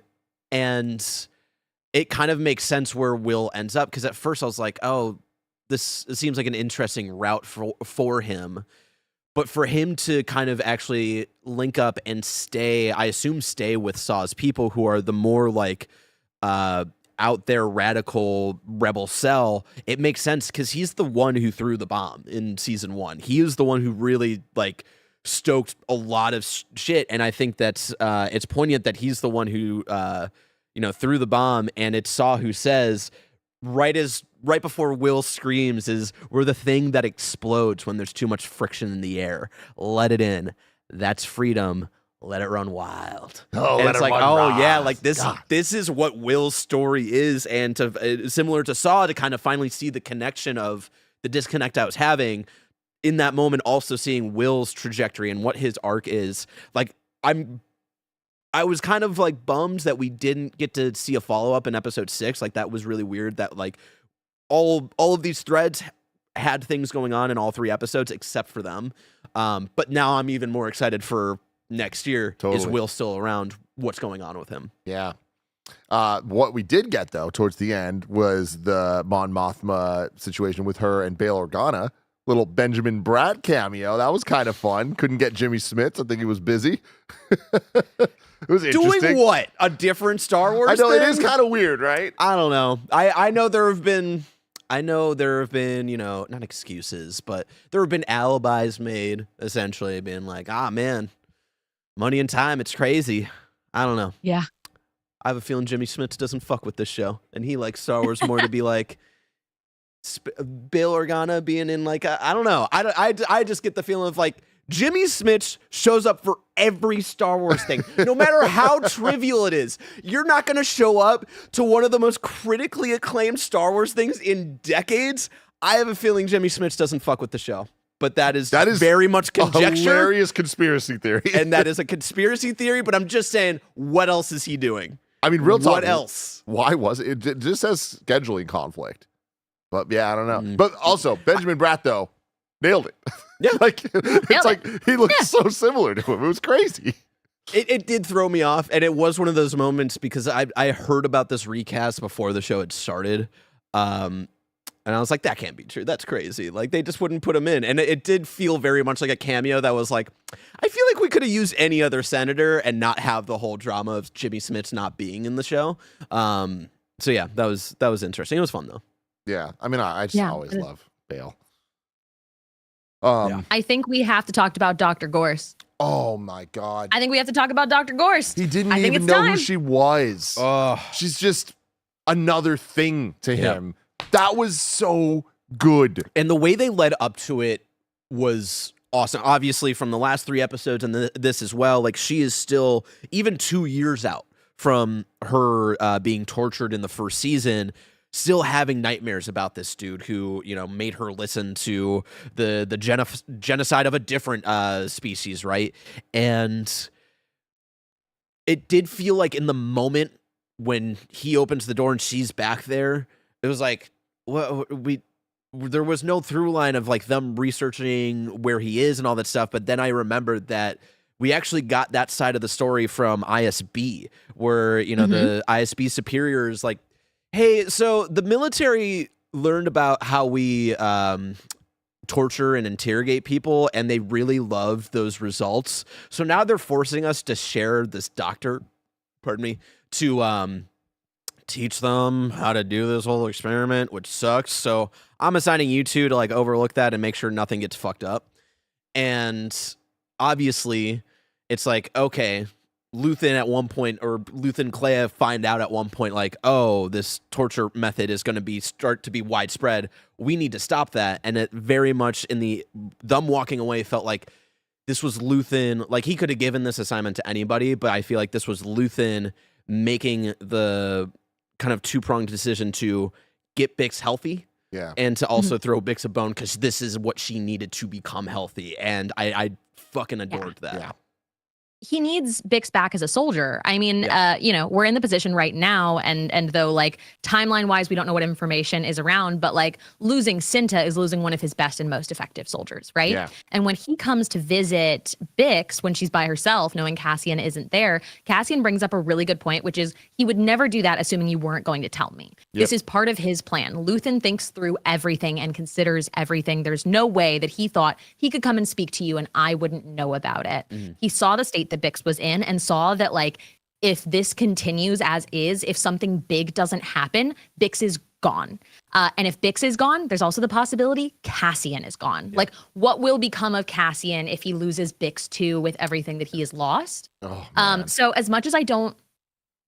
[SPEAKER 1] it kind of makes sense where Will ends up because at first I was like, oh, this seems like an interesting route for him. But for him to kind of actually link up and stay with Saw's people who are the more like out there radical rebel cell, it makes sense because he's the one who threw the bomb in season 1. He is the one who really like stoked a lot of shit. And I think that's it's poignant that he's the one who threw the bomb, and it's Saw who says right before Will screams is, we're the thing that explodes when there's too much friction in the air. Let it in. That's freedom. Let it run wild.
[SPEAKER 2] Oh,
[SPEAKER 1] and
[SPEAKER 2] let
[SPEAKER 1] it's
[SPEAKER 2] it
[SPEAKER 1] like,
[SPEAKER 2] run
[SPEAKER 1] oh
[SPEAKER 2] wild.
[SPEAKER 1] yeah, like this.
[SPEAKER 2] God.
[SPEAKER 1] This is what Will's story is, and to similar to Saw, to kind of finally see the connection of the disconnect I was having in that moment. Also seeing Will's trajectory and what his arc is. Like I was kind of like bummed that we didn't get to see a follow up in episode 6. Like that was really weird. That like all of these threads had things going on in all 3 episodes except for them. But now I'm even more excited for next year.
[SPEAKER 2] Totally.
[SPEAKER 1] Is Will still around? What's going on with him?
[SPEAKER 2] Yeah. What we did get though towards the end was the Mon Mothma situation with her and Bail Organa. Little Benjamin Bratt cameo. That was kind of fun. Couldn't get Jimmy Smits. I think he was busy. It was interesting.
[SPEAKER 1] Doing what? A different Star Wars
[SPEAKER 2] I know
[SPEAKER 1] thing?
[SPEAKER 2] it is kind of weird, right?
[SPEAKER 1] I don't know. I know there have been, not excuses, but there have been alibis made, essentially being like, man, money and time, it's crazy. I don't know.
[SPEAKER 4] Yeah.
[SPEAKER 1] I have a feeling Jimmy Smits doesn't fuck with this show, and he likes Star Wars more to be like Bail Organa being in like I don't know. I just get the feeling of like Jimmy Smits shows up for every Star Wars thing, no matter how trivial it is. You're not going to show up to one of the most critically acclaimed Star Wars things in decades. I have a feeling Jimmy Smits doesn't fuck with the show. But that is very much conjecture.
[SPEAKER 2] A hilarious conspiracy theory.
[SPEAKER 1] And that is a conspiracy theory, but I'm just saying, what else is he doing?
[SPEAKER 2] I mean, real talk.
[SPEAKER 1] What else?
[SPEAKER 2] Why was it? It just says scheduling conflict. But yeah, I don't know. But also, Benjamin Bratt, though, nailed it.
[SPEAKER 1] Yeah.
[SPEAKER 2] It's like he looks so similar to him. It was crazy.
[SPEAKER 1] It did throw me off, and it was one of those moments because I heard about this recast before the show had started. And I was like, that can't be true. That's crazy. Like, they just wouldn't put him in. And it did feel very much like a cameo that was like, I feel like we could have used any other senator and not have the whole drama of Jimmy Smits not being in the show. So, yeah, that was interesting. It was fun, though.
[SPEAKER 2] Yeah. I mean, I just always love Bale.
[SPEAKER 4] I think we have to talk about Dr. Gorse.
[SPEAKER 2] Oh, my God.
[SPEAKER 4] I think we have to talk about Dr. Gorse.
[SPEAKER 2] He didn't even know who she was. She's just another thing to him. That was so good.
[SPEAKER 1] And the way they led up to it was awesome. Obviously, from the last 3 episodes and this as well, like she is still even 2 years out from her being tortured in the first season, still having nightmares about this dude who, made her listen to the genocide of a different species, right? And it did feel like in the moment when he opens the door and she's back there, it was like, there was no through line of like them researching where he is and all that stuff. But then I remembered that we actually got that side of the story from ISB, where, the ISB superiors like, hey, so the military learned about how we torture and interrogate people, and they really loved those results. So now they're forcing us to share this doctor, to teach them how to do this whole experiment, which sucks. So I'm assigning you two to like overlook that and make sure nothing gets fucked up. And obviously it's like, okay, Luthen at one point, or Luthen and Clea find out at one point, like, oh, this torture method is going to start to be widespread. We need to stop that. And it very much in them walking away felt like this was Luthen, like he could have given this assignment to anybody, but I feel like this was Luthen making the kind of 2-pronged decision to get Bix healthy, and to also throw Bix a bone because this is what she needed to become healthy, and I fucking adored that.
[SPEAKER 2] Yeah.
[SPEAKER 4] He needs Bix back as a soldier. I mean, we're in the position right now, and though like timeline wise, we don't know what information is around, but like losing Cinta is losing one of his best and most effective soldiers, right? Yeah. And when he comes to visit Bix when she's by herself, knowing Cassian isn't there, Cassian brings up a really good point, which is he would never do that assuming you weren't going to tell me. Yep. This is part of his plan. Luthen thinks through everything and considers everything. There's no way that he thought he could come and speak to you and I wouldn't know about it. He saw the state that Bix was in and saw that like if this continues as is, if something big doesn't happen, Bix is gone. And if Bix is gone, there's also the possibility Cassian is gone. Like what will become of Cassian if he loses Bix too with everything that he has lost? So as much as I don't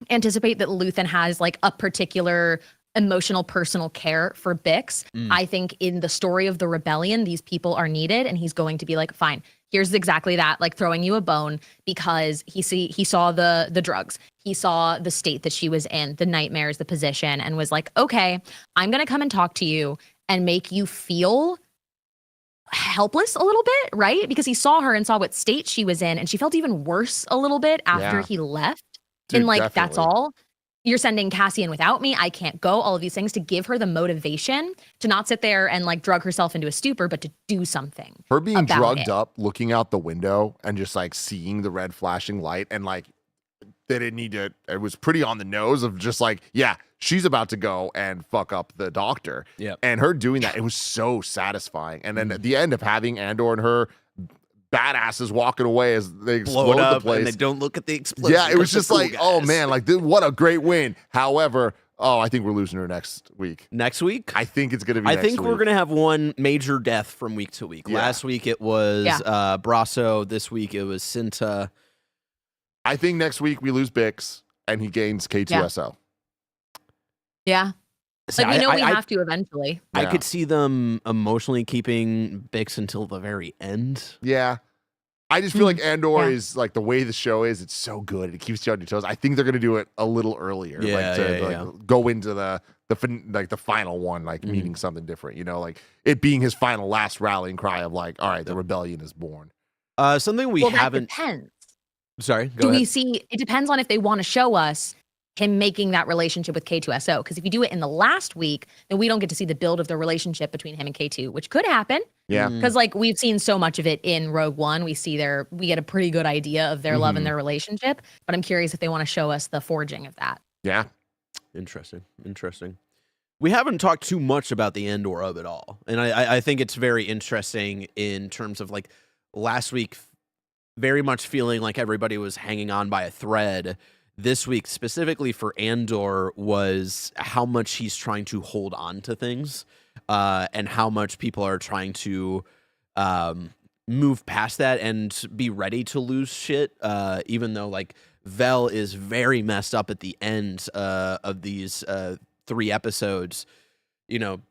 [SPEAKER 4] anticipate that Luthen has like a particular emotional personal care for Bix, I think in the story of the rebellion, these people are needed, and he's going to be like, fine, here's exactly that, like throwing you a bone, because he saw the drugs, he saw the state that she was in, the nightmares, the position, and was like, okay, I'm gonna come and talk to you and make you feel helpless a little bit, right? Because he saw her and saw what state she was in, and she felt even worse a little bit after he left.
[SPEAKER 2] Dude,
[SPEAKER 4] and like,
[SPEAKER 2] definitely.
[SPEAKER 4] that's all. You're sending Cassian without me. I can't go. All of these things to give her the motivation to not sit there and like drug herself into a stupor, but to do something.
[SPEAKER 2] Her being drugged up, looking out the window and just like seeing the red flashing light, and like they didn't need to, it was pretty on the nose of just like, yeah, she's about to go and fuck up the doctor. Yeah. And her doing that, it was so satisfying. And then at the end of having Andor and her badasses walking away as they explode
[SPEAKER 1] blow it up
[SPEAKER 2] the place,
[SPEAKER 1] and they don't look at the explosion.
[SPEAKER 2] Yeah, it was just
[SPEAKER 1] cool
[SPEAKER 2] like,
[SPEAKER 1] guys.
[SPEAKER 2] oh man, like what a great win. However, I think we're losing her next week.
[SPEAKER 1] Next week?
[SPEAKER 2] I think it's going to be
[SPEAKER 1] I
[SPEAKER 2] next
[SPEAKER 1] think
[SPEAKER 2] week.
[SPEAKER 1] we're going to have one major death from week to week.
[SPEAKER 2] Yeah.
[SPEAKER 1] Last week it was Brasso. This week it was Cinta.
[SPEAKER 2] I think next week we lose Bix and he gains K2SO.
[SPEAKER 4] Yeah.
[SPEAKER 1] See,
[SPEAKER 4] Like, we know we
[SPEAKER 1] I-
[SPEAKER 4] have to eventually.
[SPEAKER 1] I
[SPEAKER 2] Yeah.
[SPEAKER 1] could see them emotionally keeping Bix until the very end.
[SPEAKER 2] Yeah. I just feel like Andor
[SPEAKER 4] Yeah.
[SPEAKER 2] is like the way the show is. It's so good. It keeps you on your toes. I think they're gonna do it a little earlier, go into the final one, like meaning something different. You know, like it being his final last rallying cry of like, all right, the rebellion is born.
[SPEAKER 1] Something we
[SPEAKER 4] Well,
[SPEAKER 1] haven't.
[SPEAKER 4] that depends.
[SPEAKER 1] Sorry,
[SPEAKER 4] Do we see? It depends on if they want to show us him making that relationship with K2SO. Because if you do it in the last week, then we don't get to see the build of the relationship between him and K2, which could happen.
[SPEAKER 2] Yeah.
[SPEAKER 4] Because like we've seen so much of it in Rogue One, we get a pretty good idea of their love and their relationship. But I'm curious if they want to show us the forging of that.
[SPEAKER 2] Yeah.
[SPEAKER 1] Interesting. We haven't talked too much about the Andor of it all, and I think it's very interesting in terms of like last week, very much feeling like everybody was hanging on by a thread. This week, specifically for Andor, was how much he's trying to hold on to things, and how much people are trying to move past that and be ready to lose shit, even though like Vel is very messed up at the end of these 3 episodes. You know,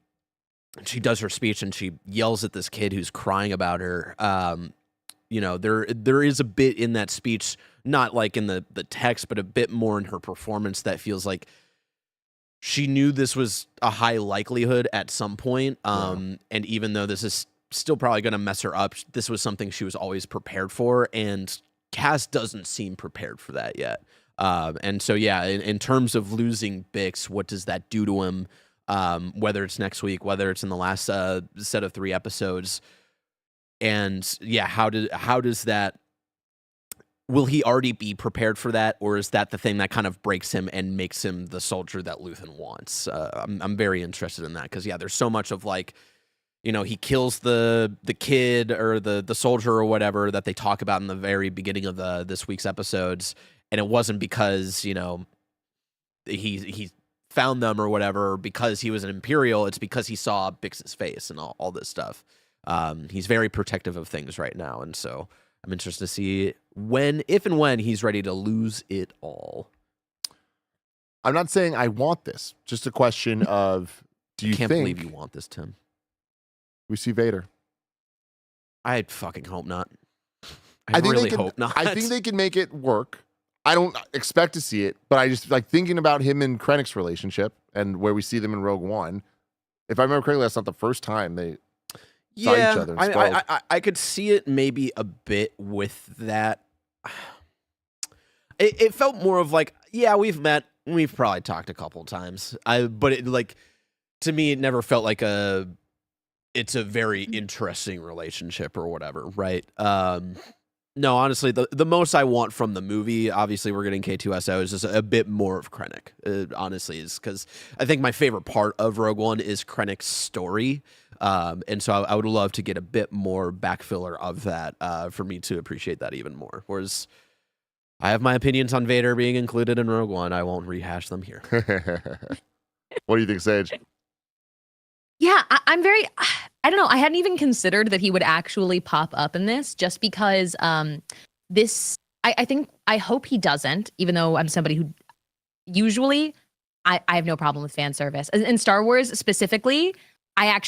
[SPEAKER 1] she does her speech and she yells at this kid who's crying about her. You know, there is a bit in that speech, not like in the text, but a bit more in her performance that feels like she knew this was a high likelihood at some point. And even though this is still probably going to mess her up, this was something she was always prepared for. And Cass doesn't seem prepared for that yet. And so, yeah, in terms of losing Bix, what does that do to him? Whether it's next week, whether it's in the last set of 3 episodes. And yeah, how does that, will he already be prepared for that? Or is that the thing that kind of breaks him and makes him the soldier that Luthen wants? I'm very interested in that because, yeah, there's so much of like, you know, he kills the kid or the soldier or whatever that they talk about in the very beginning of this week's episodes. And it wasn't because, you know, he found them or whatever because he was an Imperial. It's because he saw Bix's face and all this stuff. He's very protective of things right now. And so I'm interested to see if and when he's ready to lose it all.
[SPEAKER 2] I'm not saying I want this. Just a question of, do you
[SPEAKER 1] Can't
[SPEAKER 2] think
[SPEAKER 1] believe you want this, Tim.
[SPEAKER 2] we see Vader?
[SPEAKER 1] I fucking hope not.
[SPEAKER 2] I think
[SPEAKER 1] really
[SPEAKER 2] they can,
[SPEAKER 1] hope not.
[SPEAKER 2] I think they can make it work. I don't expect to see it, but I just like thinking about him and Krennic's relationship and where we see them in Rogue One. If I remember correctly, that's not the first time they saw each other. And spoke.
[SPEAKER 1] I could see it maybe a bit with that. It felt more of like, yeah, we've met, we've probably talked a couple times. But it like, to me, it never felt like it's a very interesting relationship or whatever, right? No, honestly, the most I want from the movie, obviously we're getting K2SO, is just a bit more of Krennic, honestly, is because I think my favorite part of Rogue One is Krennic's story. And so I would love to get a bit more backfiller of that for me to appreciate that even more. Whereas I have my opinions on Vader being included in Rogue One. I won't rehash them here.
[SPEAKER 2] What do you think, Saige?
[SPEAKER 4] Yeah, I'm very, I don't know. I hadn't even considered that he would actually pop up in this just because I hope he doesn't, even though I'm somebody who usually I have no problem with fan service. In Star Wars specifically, I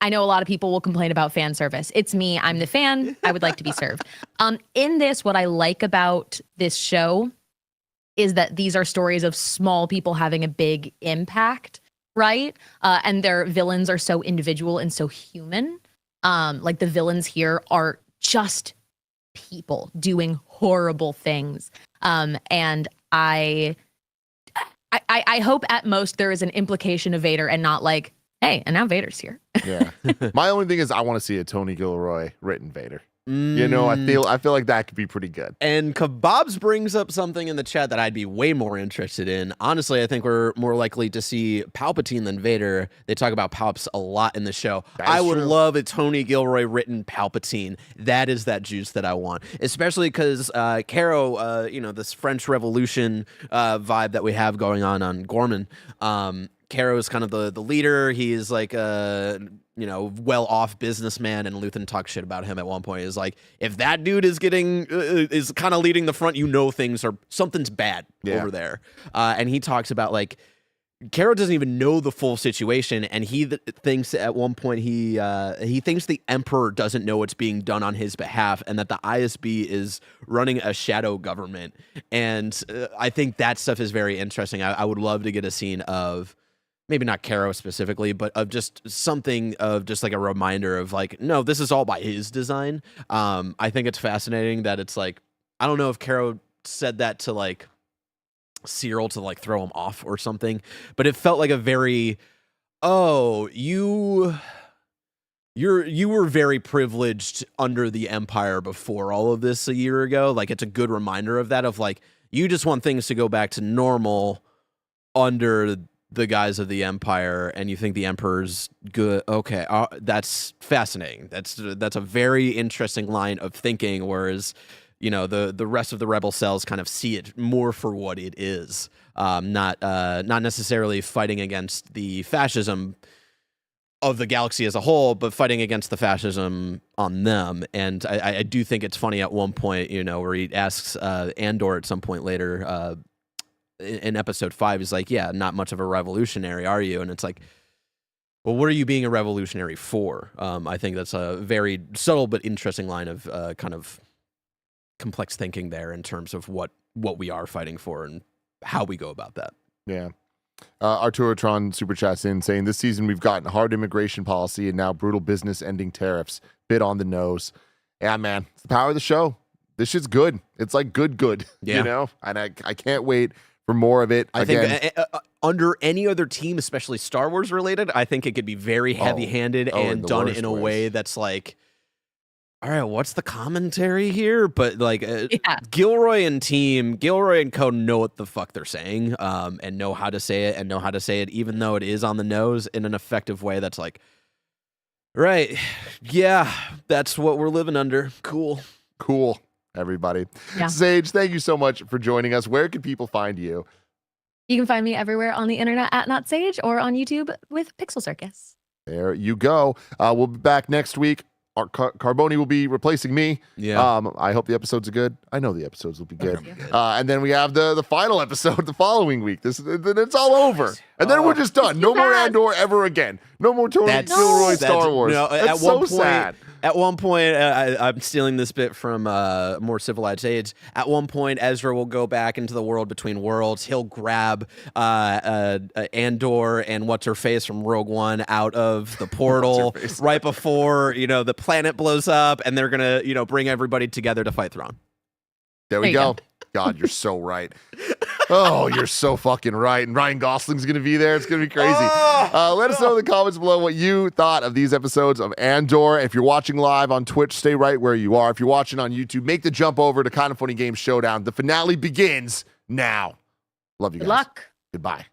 [SPEAKER 4] know a lot of people will complain about fan service. It's me. I'm the fan. I would like to be served. In this, what I like about this show is that these are stories of small people having a big impact. Right? And their villains are so individual and so human. Like the villains here are just people doing horrible things. And I hope at most there is an implication of Vader and not like, hey, and now Vader's here.
[SPEAKER 2] Yeah. My only thing is I want to see a Tony Gilroy written Vader. You know, I feel like that could be pretty good.
[SPEAKER 1] And Kebabs brings up something in the chat that I'd be way more interested in. Honestly, I think we're more likely to see Palpatine than Vader. They talk about Palps a lot in the show. I would love a Tony Gilroy written Palpatine. That is that juice that I want. Especially because Caro, you know, this French Revolution vibe that we have going on Gorman. Caro is kind of the leader. He's like a well-off businessman, and Luthen talks shit about him at one point. Is like, if that dude is is kind of leading the front, something's bad over there. And he talks about like Caro doesn't even know the full situation, and he thinks at one point he thinks the Emperor doesn't know what's being done on his behalf, and that the ISB is running a shadow government. And I think that stuff is very interesting. I would love to get a scene of maybe not Caro specifically, but of just something of just like a reminder of like, no, this is all by his design. I think it's fascinating that it's like, I don't know if Caro said that to like Cyril to like throw him off or something, but it felt like a very, you were very privileged under the Empire before all of this a year ago. Like, it's a good reminder of that, of like, you just want things to go back to normal under the guise of the Empire, and you think the Emperor's good. Okay, that's fascinating. That's a very interesting line of thinking, whereas the rest of the rebel cells kind of see it more for what it is, not necessarily fighting against the fascism of the galaxy as a whole, but fighting against the fascism on them. And I do think it's funny at one point, where he asks Andor at some point later in episode 5, he's like, yeah, not much of a revolutionary, are you? And it's like, well, what are you being a revolutionary for? I think that's a very subtle but interesting line of kind of complex thinking there in terms of what we are fighting for and how we go about that.
[SPEAKER 2] Yeah. Arturotron super chats in saying, this season we've gotten hard immigration policy and now brutal business ending tariffs. Bit on the nose. Yeah, man. It's the power of the show. This shit's good. It's like good,
[SPEAKER 1] yeah.
[SPEAKER 2] And I can't wait for more of it.
[SPEAKER 1] I think under any other team, especially Star Wars related, I think it could be very heavy-handed and done in a way that's like, all right, what's the commentary here? But like, Gilroy and co know what the fuck they're saying, and know how to say it, even though it is on the nose in an effective way. That's like, right, yeah, that's what we're living under. Cool,
[SPEAKER 2] everybody.
[SPEAKER 4] Yeah.
[SPEAKER 2] Saige, thank you so much for joining us. Where can people find you?
[SPEAKER 4] You can find me everywhere on the internet at Not Saige, or on YouTube with Pixel Circus.
[SPEAKER 2] There you go. We'll be back next week. Carboni will be replacing me.
[SPEAKER 1] Yeah.
[SPEAKER 2] I hope the episodes are good. I know the episodes will be good. And then we have the final episode the following week. Then it's all over. And then we're just done. No more Andor ever again. No more Tony Gilroy Star Wars. That's so sad.
[SPEAKER 1] At one point, I'm stealing this bit from More Civilized Age. At one point, Ezra will go back into the world between worlds. He'll grab Andor and What's-Her-Face from Rogue One out of the portal right before the planet blows up, and they're going to bring everybody together to fight Thrawn.
[SPEAKER 2] There we go. God, you're so right. Oh, you're so fucking right. And Ryan Gosling's going to be there. It's going to be crazy. Let us know in the comments below what you thought of these episodes of Andor. If you're watching live on Twitch, stay right where you are. If you're watching on YouTube, make the jump over to Kind of Funny Games Showdown. The finale begins now. Love you guys.
[SPEAKER 4] Good luck.
[SPEAKER 2] Goodbye.